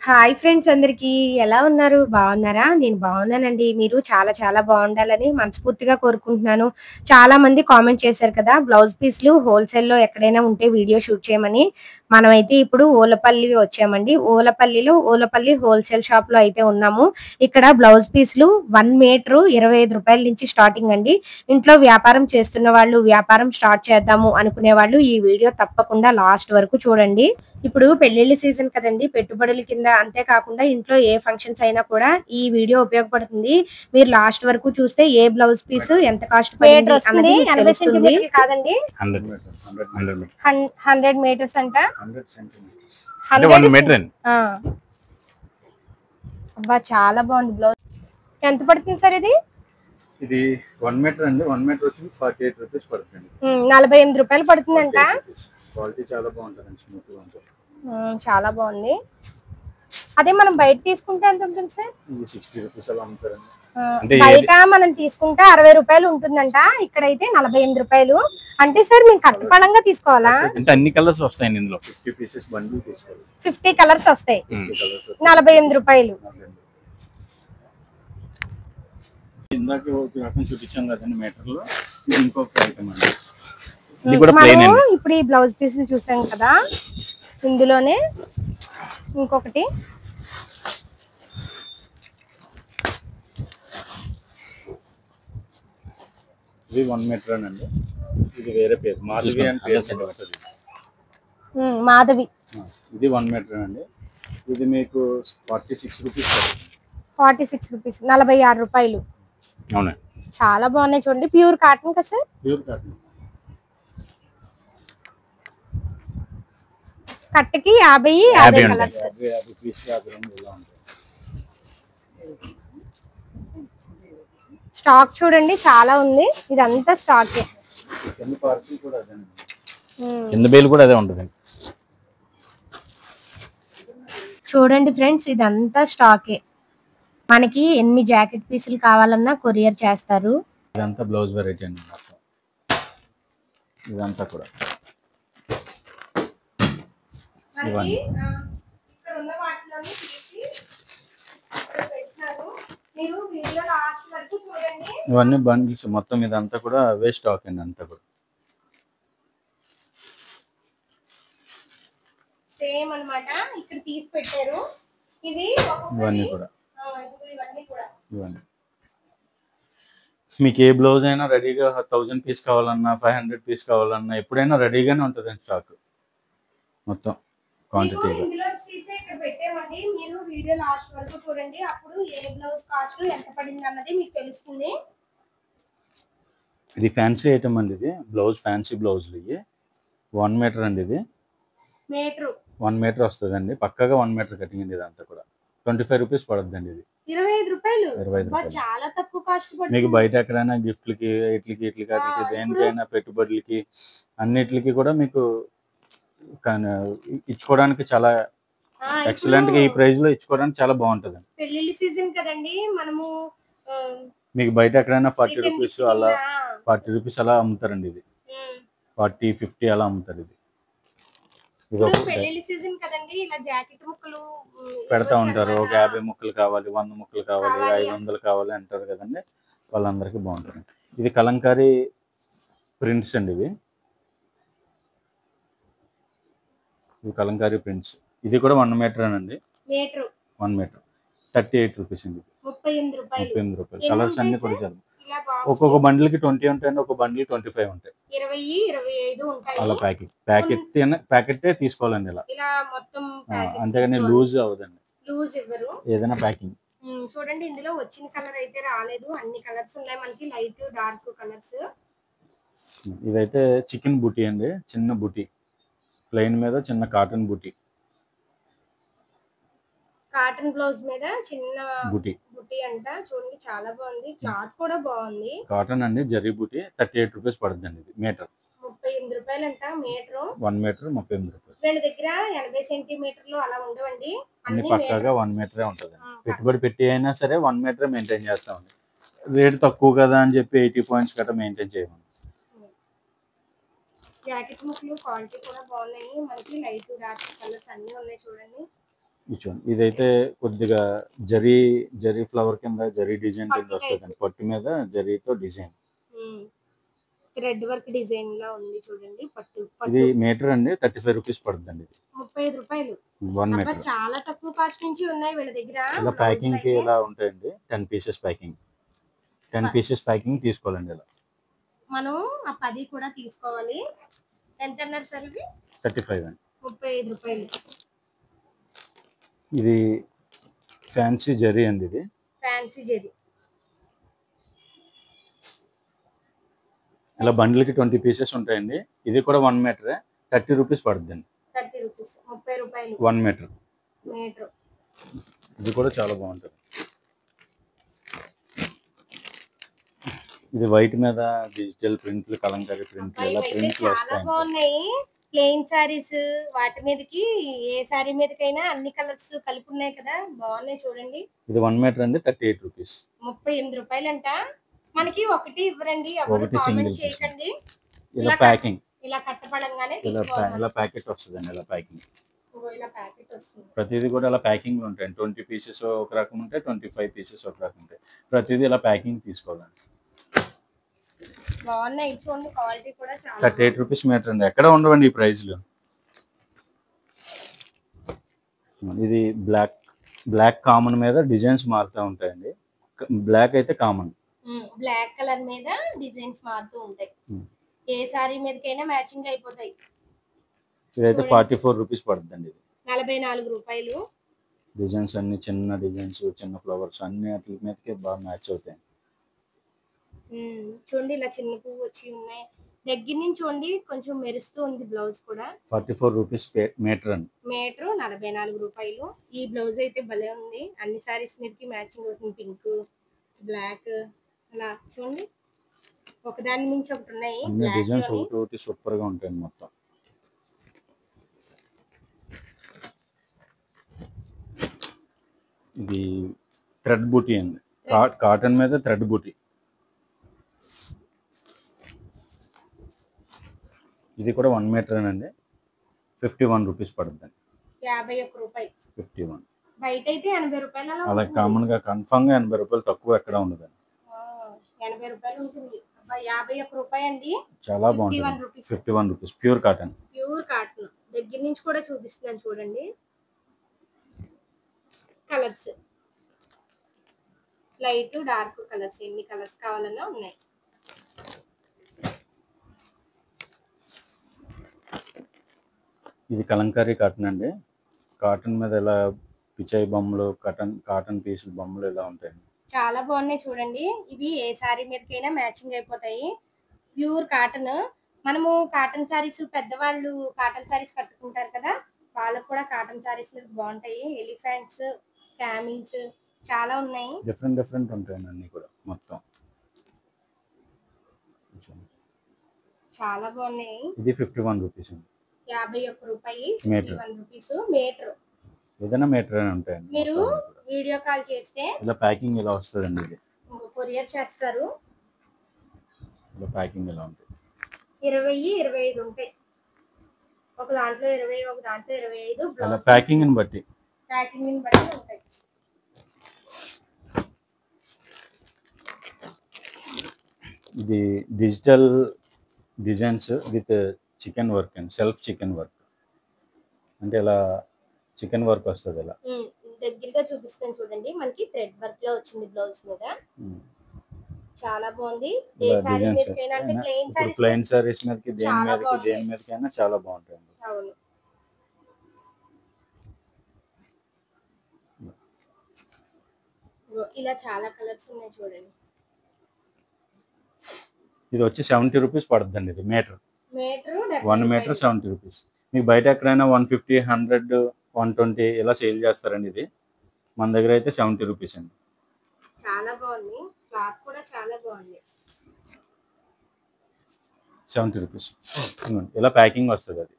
Hi friends అందరికీ ఎలా ఉన్నారు? బాగున్నారా? నేను బాగున్నానండి. మీరు చాలా చాలా బాగుండాలని మనస్ఫూర్తిగా కోరుకుంటున్నాను. చాలా మంది కామెంట్ చేశారు కదా! బ్లౌజ్ పీస్‌లు హోల్‌సేల్‌లో ఎక్కడైనా ఉంటే వీడియో షూట్ చేయమని. మనమైతే ఇప్పుడు ఓలపల్లి వచ్చామండి. ఓలపల్లి హోల్‌సేల్ షాప్‌లో అయితే ఉన్నాము. ఇక్కడ బ్లౌజ్ పీస్‌లు 1 మీటరు రూ. 25 నుంచి స్టార్టింగ్ అండి. ఇంట్లో వ్యాపారం చేస్తున్న వాళ్ళు, వ్యాపారం స్టార్ట్ చేద్దాము అనుకునే వాళ్ళు ఈ వీడియో తప్పకుండా లాస్ట్ వరకు చూడండి. ఇప్పుడు పెళ్లిళ్ల సీజన్ కదండీ! పెట్టుబడుల కింద అంతే కాకుండా ఇంట్లో ఏ ఫంక్షన్స్ అయినా కూడా ఈ వీడియో ఉపయోగపడుతుంది. మీరు లాస్ట్ వరకు చూస్తే ఏ బ్లౌజ్ పీస్ ఎంత కాస్ట్ పడింది అన్నది మీకు 80 తెలుస్తుంది. సెంటీమీటర్లు కాదండి. 100 మీటర్స్ 100 మీటర్స్ 100 మీటర్స్ అంట. 100 సెంటీమీటర్స్ 100 మీటర్ అండి. అబ్బా చాలా బాగుంది బ్లౌజ్. ఎంత పడుతుంది సార్ ఇది? ఇది 1 మీటర్ అండి. 1 మీటర్ వచ్చి 48 రూపీస్ పడుతుంది. 48 రూపాయలు పడుతుందంట. క్వాలిటీ చాలా బాగుంటుంది, స్మూత్ గా ఉంటుంది. చాలా బాగుంది. అదే మనం బయట తీసుకుంటే ఎంత ఉంటుంది సార్? ఇది 60 రూపీస్ అలా అమ్ముతారండి. బయట మనం తీసుకుంటే 60 రూపాయలు ఉంటుందంట. ఇక్కడైతే 48 రూపాయలు. అంటే సార్ మేము కట్టపడంగా తీసుకోవాలా? అంటే అన్ని కలర్స్ వస్తాయండి ఇందులో. 50 పీసెస్ బండిల్ తీసుకోవాలి. 50 కలర్స్ వస్తాయి. 48 రూపాయలు. ఇందాక ఒక రకం చూపించాం కదండి మీటర్లో. ఇది ఇంకొక ఐటమ్ అండి. ఇది కూడా ప్లెయిన్ అండి. ఇప్పుడు ఈ బ్లౌజ్ పీస్ చూసాం కదా, ఇందులోనే ఇంకొకటి ఇది 1 మీటర్ అండి. ఇది వేరే పేరు, మాధవి అని పేరు ఉంటుంది. మాధవి. ఇది 1 మీటర్ అండి. ఇది మీకు 46 రూపీస్ పడుతుంది. 46 రూపీస్, 46 రూపాయలు. అవునా, చాలా బాగున్నాయి చూడండి. ప్యూర్ కాటన్ కదా సార్? Pure cotton. కట్టకి 50 కలర్స్. 50 పీస్ 50 రంగులు ఇలా ఉంటాయి. స్టాక్ చూడండి చాలా ఉంది. ఇదంతా స్టాక్. కింద పార్సల్ కూడా అదే, కింద బేల్ కూడా అదే ఉంటుంది. చూడండి ఫ్రెండ్స్, ఇదంతా స్టాకే. మనకి ఎన్ని జాకెట్ పీసులు కావాలన్నా కొరియర్ చేస్తారు. ఇదంతా బ్లౌజ్ వెరైటీ అండి మొత్తం. ఇదంతా కూడా ఇవన్నీ బండిల్స్ మొత్తం. ఇదంతా కూడా అవే స్టాక్ అండి. అంతా కూడా సేమ్ అన్నమాట. ఇక్కడ తీసి పెట్టారు. ఇది ఇవన్నీ కూడా ఇవన్నీ మీకు ఏ బ్లౌజ్ అయినా రెడీగా 1000 పీస్ కావాలన్నా 500 పీస్ కావాలన్నా ఎప్పుడైనా రెడీగానే ఉంటుంది స్టాక్ మొత్తం క్వాంటిటీ. ఇందులో తీసి ఇక్కడ పెట్టామండి. మీరు వీడియో లాస్ట్ వరకు చూడండి. అప్పుడు ఏ బ్లౌజ్ కాస్ట్ ఎంత పడింది అన్నది మీకు తెలుస్తుంది. ఇది ఫ్యాన్సీ ఐటమ్ అండి. ఇది బ్లౌజ్, ఫ్యాన్సీ బ్లౌజ్లు. ఇవి 1 మీటర్ అండి. ఇది మీటర్ 1 మీటర్ వస్తుందండి. పక్కగా 1 మీటర్ కటింగ్ అండి. ఇదంతా కూడా 25 రూపీస్ పడుతుందండి. ఇది 25 రూపాయలు. 25 రూపాయలు. చాలా తక్కువ కాస్ట్ పడుతుంది. మీకు బయట ఎక్కడైనా గిఫ్ట్లకి, ఇట్లకి దేనికైనా పెట్టుబడులకి అన్నిటికి కూడా మీకు ఇచ్చుకోవడానికి చాలా ఎక్సలెంట్ గా ఈ ప్రైస్ లో ఇచ్చుకోవడానికి చాలా బాగుంటుంది. పెళ్లిళ్ళ సీజన్ కదండి, మనము మీకు బయట ఎక్కడైనా 40 రూపీస్ అలా 40 రూపీస్ అలా అమ్ముతారండి. ఇది 40, 50 అలా అమ్ముతారు. ఇది పెళ్లిళ్ళ సీజన్ కదండి, ఇలా జాకెట్ ముక్కలు పెడతా ఉంటారు. ఒక 50 ముక్కలు కావాలి, 100 ముక్కలు కావాలి, 500 కావాలి అంటారు కదండి. వాళ్ళందరికీ బాగుంటుంది. ఇది కలంకారీ ప్రింట్స్ అండి. ఇవి కలంకారీ ప్రింట్స్. ఇది కూడా 1 మీటర్ అండి. 1 మీటర్ 38 రూపీస్ అండి. 38 రూపాయలు. కలర్స్ అన్ని కూడా చాలా. ఒక్కొక్క బండిల్ కి 20 ఉంటాయండి. ఒక బండిల్ 25 ఉంటాయి. 25 ఉంటాయి. అలా ప్యాకెట్ తీసుకోవాలండి. ఇలా మొత్తం అంతేగాని లూజ్ అవ్వదండి. లూజ్ ఇవ్వరు ఏదైనా ప్యాకింగ్. చూడండి, ఇందులో వచ్చిన కలర్ అయితే రాలేదు. అన్ని కలర్స్ ఉన్నాయి మనకి, లైట్ డార్క్ కలర్స్. ఇదైతే చికెన్ బూటీ అండి. చిన్న బూటీ, ప్లెయిన్ మీద చిన్న కాటన్ బూటీ. కాటన్ బ్లౌజ్ మీద చిన్న బూటీ అంట. చూడండి చాలా బాగుంది. క్లాత్ కూడా బాగుంది. కాటన్ అండి, జరీ బూటీ. 38 రూపీస్ పడుతుందండి. ఇది మీటర్ 38 రూపాయలు అంట. మీటర్ 1 మీటర్ 38 రూపాయలు. వీళ్ళ దగ్గర 80 సెంటీమీటర్లు అలా ఉండవండి. అన్ని పక్కాగా 1 మీటరే ఉంటుంది. పెట్టుబడి పెట్టి అయినా సరే 1 మీటర్ మెయింటైన్ చేస్తామండి. రేట్ తక్కువ కదా అని చెప్పి 80 పాయింట్స్ గట్రా మెయింటైన్ చేయమండి. జాకెట్ ముక్కలు క్వాలిటీ కూడా బాగున్నాయి. మనకి లైట్ డార్క్ కలర్స్ అన్ని ఉన్నాయి చూడండి. ఇది చూడండి, ఇదైతే కొద్దిగా జరీ జరీ ఫ్లవర్ కింద జరీ డిజైన్ కింద వస్తుందండి. పట్టు మీద జరీతో డిజైన్. థ్రెడ్ వర్క్ డిజైన్ లా ఉంది చూడండి. పట్టు ఇది మీటర్ అండి 35 రూపీస్ పడుతుందండి. ఇది 35 రూపాయలు. 1 మీటర్. చాలా తక్కువ కాస్ట్ నుంచి ఉన్నాయి వీళ్ళ దగ్గర. ఇలా ప్యాకింగ్ కి ఇలా ఉంటాయండి. 10 పీసెస్ ప్యాకింగ్. 10 పీసెస్ ప్యాకింగ్ తీసుకోవాలండి. ఇలా మనం ఆ 10 కూడా తీసుకోవాలి. ఎంత అన్నారు సార్ ఇవి? 35 అండి. 35 రూపాయలు. ఇది ఫ్యాన్సీ జరీ అండి. ఇది ఫ్యాన్సీ జరీ. ఇలా బండిల్కి 20 పీసెస్ ఉంటాయండి. ఇది కూడా 1 మీటర్ 30 రూపీస్ పడుతుందండి. 30 రూపీస్ 30 రూపాయలు 1 మీటర్. ఇది కూడా చాలా బాగుంటుంది. ఇది వైట్ మీద డిజిటల్ ప్రింట్లు, కలంకారీ ప్రింట్లు, ఇలా ప్రింట్లు చాలా బాగున్నాయి. ప్లెయిన్ సారీస్ వాటి మీదకి ఏ సారీ మీదకైనా అన్ని కలర్స్ కలిపి ఉన్నాయి కదా, బాగున్నాయి చూడండి. ఇది 1 మీటర్ అండి 38 రూపీస్. 38 రూపాయలంట. మనకి ఒకటి ఇవ్వరండి, ఎవరు కామెంట్ చేయకండి. ఇలా ప్యాకింగ్ ఇలా కట్టపడంగానే ఇలా ప్యాకెట్ వస్తుందండి. ఇలా ప్యాకింగ్ ఇలా ప్యాకెట్ వస్తుంది. ప్రతిదీ కూడా ఇలా ప్యాకింగ్ లో ఉంటాయి. 20 పీసెస్ ఒక రకం ఉంటాయి, 25 పీసెస్ ఒక రకం ఉంటాయి. ప్రతిదీ ఇలా ప్యాకింగ్ తీసుకోవాలండి. బాగున్నాయి చూడండి, క్వాలిటీ కూడా చాలా. 38 రూపీస్ మీటర్ అండి. ఎక్కడ ఉండవండి ఈ ప్రైస్లు. ఇది బ్లాక్ కామన్ మీద డిజైన్స్ మారుతూ ఉంటాయండి. బ్లాక్ అయితే కామన్. బ్లాక్ కలర్ మీద డిజైన్స్ మారుతూ ఉంటాయి. ఏ సారీ మీదకైనా మ్యాచింగ్ అయిపోతాయి. ఇదైతే 44 రూపీస్ పడుతుందండి. ఇది 44 రూపాయలు. డిజైన్స్ అన్ని చిన్న డిజైన్స్, చిన్న ఫ్లవర్స్ అన్ని వాటి మీదకి బాగా మ్యాచ్ అవుతాయి. చూడండి ఇలా చిన్న పువ్వు వచ్చి ఉన్నాయి. దగ్గర నుంచి చూడండి కొంచెం మెరుస్తూ ఉంది బ్లౌజ్ కూడా. 44 రూపీస్ మీటర్ అండి. మీటర్ 44 రూపాయలు. ఈ బ్లౌజ్ అయితే భలే ఉంది. అన్ని సారీస్ మీదకి మ్యాచింగ్ అవుతుంది. పింక్, బ్లాక్ అలా చూడండి, ఒకదాని నుంచి ఒకటి ఉన్నాయి. అన్ని డిజైన్స్ ఒకటి సూపర్ గా ఉంటాయి మొత్తం. ఇది థ్రెడ్ బూటీ అండి. కాటన్ మీద థ్రెడ్ బూటీ. ఇది కూడా 1 మీటర్ అండి. 51 రూపీస్ పడుతుంది. 51 రూపాయలు. 51. బయట అయితే 80 రూపాయలు అలా కామన్ గా కన్ఫర్మ్ గా 80 రూపాయలు తక్కువ ఎక్కడ ఉండదు. 80 రూపాయలు ఉంటుంది. 51 రూపాయలు అండి. చాలా బాగుంటుంది. 51 rupees pure cotton. Pure cotton. దగ్గర నుంచి కూడా చూపిస్తున్నాను చూడండి. కలర్స్ లైట్ డార్క్ కలర్స్, ఎన్ని కలర్స్ కావాలన్నా ఉన్నాయి. ఇది కలంకారీ కాటన్ అండి. కాటన్ మీద ఇలా పిచాయి బొమ్మలు, కాటన్ పీసులు బొమ్మలు ఇలా ఉంటాయండి. చాలా బాగున్నాయి చూడండి. ఇవి ఏ సారీ మీదకైనా మ్యాచింగ్ అయిపోతాయి. Pure cotton. మనము కాటన్ సారీస్, పెద్దవాళ్ళు కాటన్ సారీస్ కట్టుకుంటారు కదా, వాళ్ళకు కూడా కాటన్ సారీస్ మీద బాగుంటాయి. ఎలిఫెంట్స్, క్యామిల్స్ చాలా ఉన్నాయి. డిఫరెంట్ ఉంటాయండి అన్ని కూడా మొత్తం. చాలా బాగున్నాయి. ఇది 51 రూపీస్ అండి. 51 రూపాయి. 51 రూపీస్ మీటర్. ఏదైనా మీటర్ అని ఉంటాయండి. మీరు వీడియో కాల్ చేస్తే ఇలా ప్యాకింగ్ ఇలా వస్తుందండి. ఇది కొరియర్ చేస్తారు. ఇలా ప్యాకింగ్ ఇలా ఉంటుంది. 20, 25 ఉంటాయి. ఒక దాంట్లో 20, ఒక దాంట్లో 25. అలా ప్యాకింగ్ ని బట్టి ఉంటాయి. ఇది digital designs with chicken work and self chicken work. అంటే ఇలా చికెన్ వర్క్ వస్తుంది. ఇలా దగ్గరగా చూపిస్తాను చూడండి. మనకి థ్రెడ్ వర్క్ లో వచ్చింది బ్లౌజ్ మీద. చాలా బాగుంది. ఏ సారీ మీదకైనా, అంటే ప్లెయిన్ సారీస్ మీదకి దేని మీదకైనా చాలా బాగుంటుంది. అవును. ఇలా చాలా కలర్స్ ఉన్నాయి చూడండి. ఇది వచ్చి 70 రూపీస్ పడుతుందండి. ఇది మీటర్. 1 metre 70 rupees. మీకు బయట ఎక్కడైనా 150, 100, 120 ఇలా సేల్ చేస్తారండి. ఇది మన దగ్గర అయితే 70 రూపీస్ అండి. చాలా బాగుంది. క్లాత్ కూడా చాలా బాగుంది. 70 రూపీస్. ఇలా ప్యాకింగ్ వస్తుంది. అది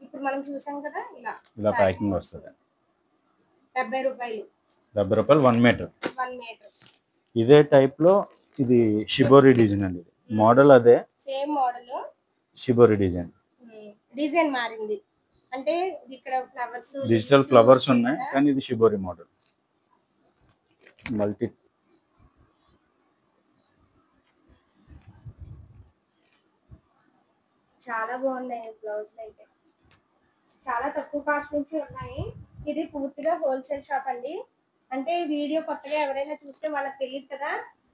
ఇప్పుడు మనం చూసాం కదా, ఇలా ప్యాకింగ్ వస్తుంది. 70 రూపాయలు. 70 రూపాయలు 1 మీటర్. 1 మీటర్. ఇదే టైప్ లో ఇది షిబోరి డిజైన్ అండి. మోడల్ అదే, same model, shibori design. Design మారింది. అంటే ఇక్కడ ఫ్లవర్స్, డిజిటల్ ఫ్లవర్స్ ఉన్నాయి, కానీ ఇది షిబోరి మోడల్. మల్టీ చాలా బాగున్నాయి బ్లౌజ్ అయితే. చాలా తక్కువ కాస్ట్ నుంచి ఉన్నాయి. ఇది పూర్తిగా హోల్సేల్ షాప్ అండి. అంటే వీడియో కొత్తగా ఎవరైనా చూస్తే వాళ్ళకి తెలియదు కదా.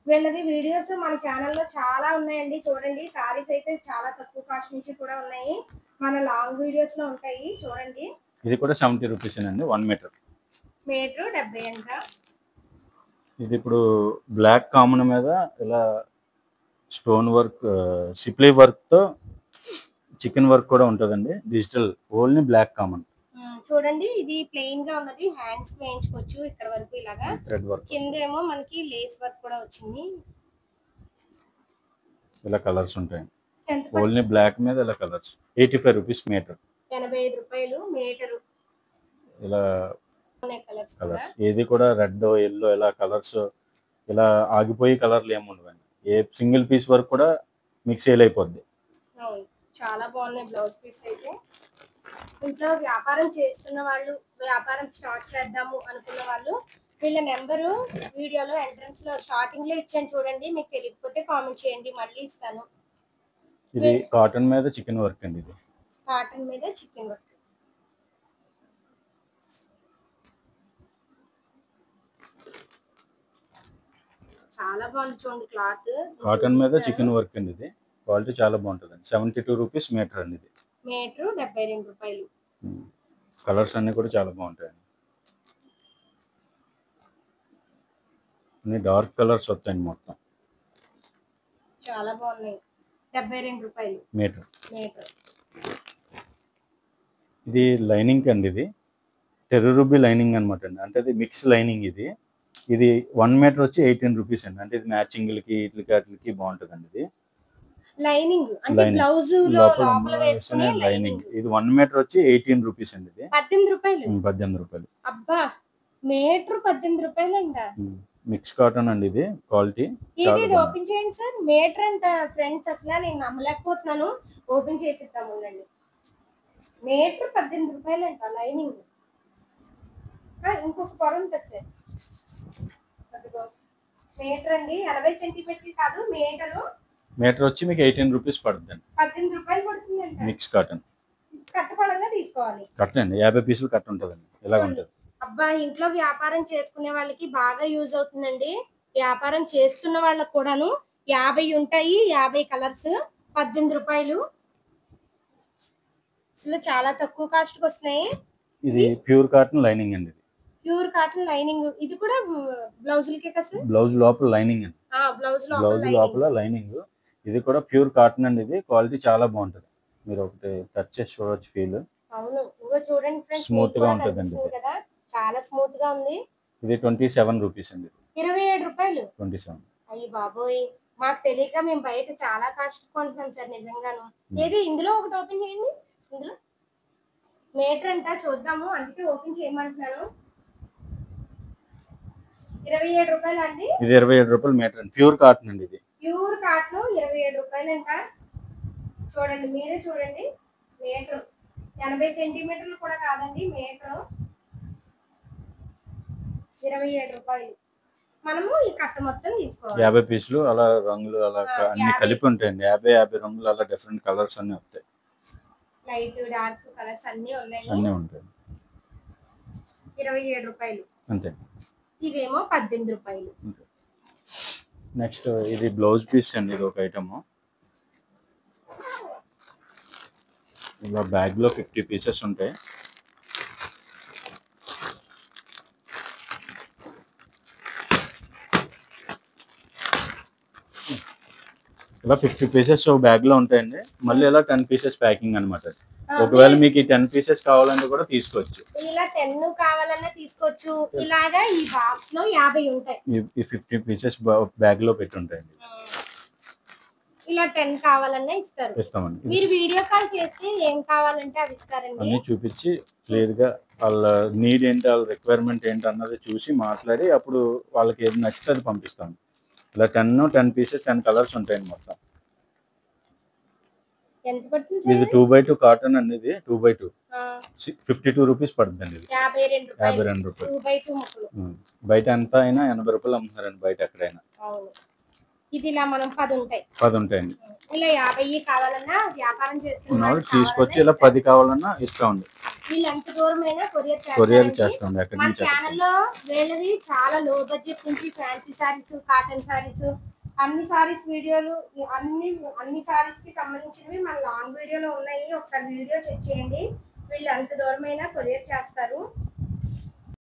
వీళ్ళవి వీడియోస్ మన ఛానల్లో చాలా ఉన్నాయండి. చూడండి, సారీస్ అయితే చాలా తక్కువ కాస్ట్ నుంచి కూడా ఉన్నాయి. మన లాంగ్ వీడియోస్ లో ఉంటాయి, చూడండి. ఇది కూడా 70 రూపీస్ అండి, 1 మీటర్. మీటర్ 70 అంట. ఇది ఇప్పుడు బ్లాక్ కామన్ మీద ఇలా స్టోన్ వర్క్, సిప్లీ వర్క్ తో చికెన్ వర్క్ కూడా ఉంటుందండి. Digital only black common. చూడండి, ఇది ప్లెయిన్ గా ఉన్నది, హ్యాండ్స్ వేయించుకోవచ్చు ఇక్కడ వరకు ఇలాగా. థ్రెడ్ వర్క్ కింద ఏమో మనకి లేస్ వర్క్ కూడా వచ్చింది. ఇలా కలర్స్ ఉంటాయి. ఓన్లీ బ్లాక్ మీద ఇలా కలర్స్. 85 rupees metre. 85 రూపాయలు మీటరు. ఇలా కలర్స్. ఏది కూడా రెడ్, ఎల్లో ఇలా కలర్స్ ఇలా ఆగిపోయి కలర్లు ఏమి ఉండవండి. ఏ సింగిల్ పీస్ వరకు కూడా మిక్స్ అయిపోద్ది. చాలా బాగున్నాయి బ్లౌజ్ పీస్ అయితే. ఇంట్లో వ్యాపారం చేస్తున్న వాళ్ళు, వ్యాపారం స్టార్ట్ చేద్దాము అనుకున్న వాళ్ళు వీళ్ళ నెంబరు వీడియోలో ఎంట్రన్స్ లో స్టార్టింగ్ లో ఇచ్చాను చూడండి. మీకు తెలియకపోతే కామెంట్ చేయండి, మళ్ళీ ఇస్తాను. ఇది కాటన్ మీద చికెన్ వర్క్ అండి. ఇది కాటన్ మీద చికెన్ వర్క్. చాలా బాగుంది చూడండి క్లాత్. కాటన్ మీద చికెన్ వర్క్ అండి. ఇది క్వాలిటీ చాలా బాగుంటుంది. 72 రూపీస్ మీటర్ అండి. ఇది మీటర్ 72 రూపాయలు. కలర్స్ అన్ని కూడా చాలా బాగుంటాయండి. అన్ని డార్క్ కలర్స్ వస్తాయండి మొత్తం. చాలా బాగున్నాయి. 72 రూపాయలు మీటర్. మీటర్. ఇది లైనింగ్ అండి. ఇది టెర్రరుబీ లైనింగ్ అనమాట అండి. అంటే ఇది మిక్స్ లైనింగ్. ఇది 1 మీటర్ వచ్చి 18 రూపీస్ అండి. అంటే ఇది మ్యాచింగ్లకి ఇట్లకి అట్లకి బాగుంటుందండి. ఇది లైనింగ్ అంటే బ్లౌజ్ లో లోపల వేసుకునే లైనింగ్. ఇది 1 మీటర్ వచ్చి 18 రూపీస్ అండి. ఇది 18 రూపాయలు. 18 రూపాయలు. అబ్బా, మీటర్ 18 రూపాయలు అంట. మిక్స్ కాటన్ అండి. ఇది క్వాలిటీ. ఇది ఓపెన్ చేయండి సార్. మీటర్ అంట ఫ్రెండ్స్, అసలు నేను నమ్మలేకపోతున్నాను. ఓపెన్ చేపిద్దాం ఉండండి. మీటర్ 18 రూపాయలు అంట లైనింగ్. ఇంకొక పొర ఉంటుంది సార్. అదిగో మీటర్ అండి, 80 సెంటీమీటర్లు కాదు మీటరు. మీటర్ వచ్చి మీకు 18 రూపీస్ పడుతుందండి. 18 రూపాయలు పడుతుందంట. Mix cotton. కట్టపడంగా తీసుకోవాలి. కట్టండి 50 పీసులు కట్ట ఉంటుందండి. ఇలా ఉంటుంది. అబ్బా, ఇంట్లో వ్యాపారం చేసుకునే వాళ్ళకి బాగా యూజ్ అవుతుందండి. వ్యాపారం చేస్తున్న వాళ్ళకి కూడాను 50 ఉంటాయి. 50 కలర్స్ 18 రూపాయలు. అసలు చాలా తక్కువ కాస్ట్ కి వస్తున్నాయి. ఇది ప్యూర్ కాటన్ లైనింగ్ అండి. Pure cotton lining. ఇది కూడా బ్లౌజులకే కదా సార్? బ్లౌజ్ లోపల లైనింగ్ అండి. బ్లౌజ్ లోపల లైనింగ్. ఇది కూడా ప్యూర్ కాటన్ అండి. ఇది క్వాలిటీ చాలా బాగుంటుంది. మీరు ఒకటి టచ్ చేసి చూడొచ్చు. ఫీల్. అవును, ఇగో చూడండి ఫ్రెండ్స్, స్మూత్ గా ఉంటుందండి. కదా, చాలా స్మూత్ గా ఉంది. ఇది 27 రూపీస్ అండి. 27 రూపాయలు. 27. అయ్యి బాబోయ్, మాకు తెలియక మేము బయట చాలా కాస్ట్ కొంటున్నాం సార్ నిజంగాను. ఏది ఇందులో ఒకటి ఓపెన్ చేయండి. ఇందులో మీటర్ అంట, చూద్దాము, అందుకే ఓపెన్ చేయమంటున్నాను. 27 రూపాయలు అండి. ఇది 27 రూపాయలు మీటర్ అండి. ప్యూర్ కాటన్ అండి. ఇది ప్యూర్ కాటన్ 27 రూపాయలు అంట. చూడండి, మీరే చూడండి. మీటర్ 80 సెంటీమీటర్లు కూడా కాదండి. మీటర్ 27 రూపాయలు. మనము ఈ కట్ట మొత్తం తీసుకోవాలి. 50 పీసులు అలా రంగులు అలా అన్ని కలిపి ఉంటాయండి. 50 రంగులు అలా డిఫరెంట్ కలర్స్ అన్ని వస్తాయి. లైట్ డార్క్ కలర్స్ అన్ని ఉన్నాయి. అన్నీ ఉంటాయి. 27 రూపాయలు అంతే. ఇవేమో 18 రూపాయలు. నెక్స్ట్ ఇది బ్లౌజ్ పీస్ అండి. ఇది ఒక ఐటమ్. ఇలా బ్యాగ్ లో 50 పీసెస్ ఉంటాయి. ఇలా 50 పీసెస్ బ్యాగ్ లో ఉంటాయండి. మళ్ళీ ఇలా 10 పీసెస్ ప్యాకింగ్ అనమాట. ఒకవేళ మీకు ఈ 10 పీసెస్ కావాలంటే కూడా తీసుకోవచ్చు. ఇలా 10 కావాలన్నా తీసుకోవచ్చు. ఇలాగా ఈ బాక్స్ లో 50 ఉంటాయి. ఈ 50 పీసెస్ బ్యాగ్ లో పెట్టి ఉంటాయండి. ఇలా 10 కావాలన్నా ఇస్తామండి. మీరు వీడియో కాల్ చేసి ఏం కావాలంటే అవి ఇస్తారండి. అన్ని చూపించి క్లియర్ గా వాళ్ళ నీడ్ ఏంటి, వాళ్ళ రిక్వైర్మెంట్ ఏంటి అన్నది చూసి మాట్లాడి అప్పుడు వాళ్ళకి ఏది నచ్చితే అది పంపిస్తాం. ఇలా 10 పీసెస్ 10 కలర్స్ ఉంటాయండి మొత్తం. ఎంత పడుతుంది? ఇది 2x2 కాటన్ అండి. ఇది 2x2. 52 రూపీస్ పడుతుందండి ఇది. 52 రూపాయలు. బయట ఎంత అయినా 80 రూపాయలు అమ్ముతున్నారండి బయట ఎక్కడైనా. ఇది ఇలా మనం 10 ఉంటాయండి. ఇలా 50 కావాలన్నా వ్యాపారం చేస్తున్నారు తీసుకొచ్చి ఇలా 10 కావాలన్నా ఇస్తామండి. వీళ్ళు ఎంత దూరమైనా కొరియర్ చేస్తామండి. ఎక్కడి మన నుంచి ఛానల్లో వీళ్ళది చాలా లో బడ్జెట్ నుంచి ఫ్యాన్సీ సారీస్, కాటన్ సారీస్, అన్ని సారీస్ వీడియోలు అన్ని సారీస్ కి సంబంధించినవి మన లాంగ్ వీడియోలో ఉన్నాయి. ఒకసారి వీడియో చెక్ చేయండి. వీళ్ళు ఎంత దూరమైనా కొరియర్ చేస్తారు.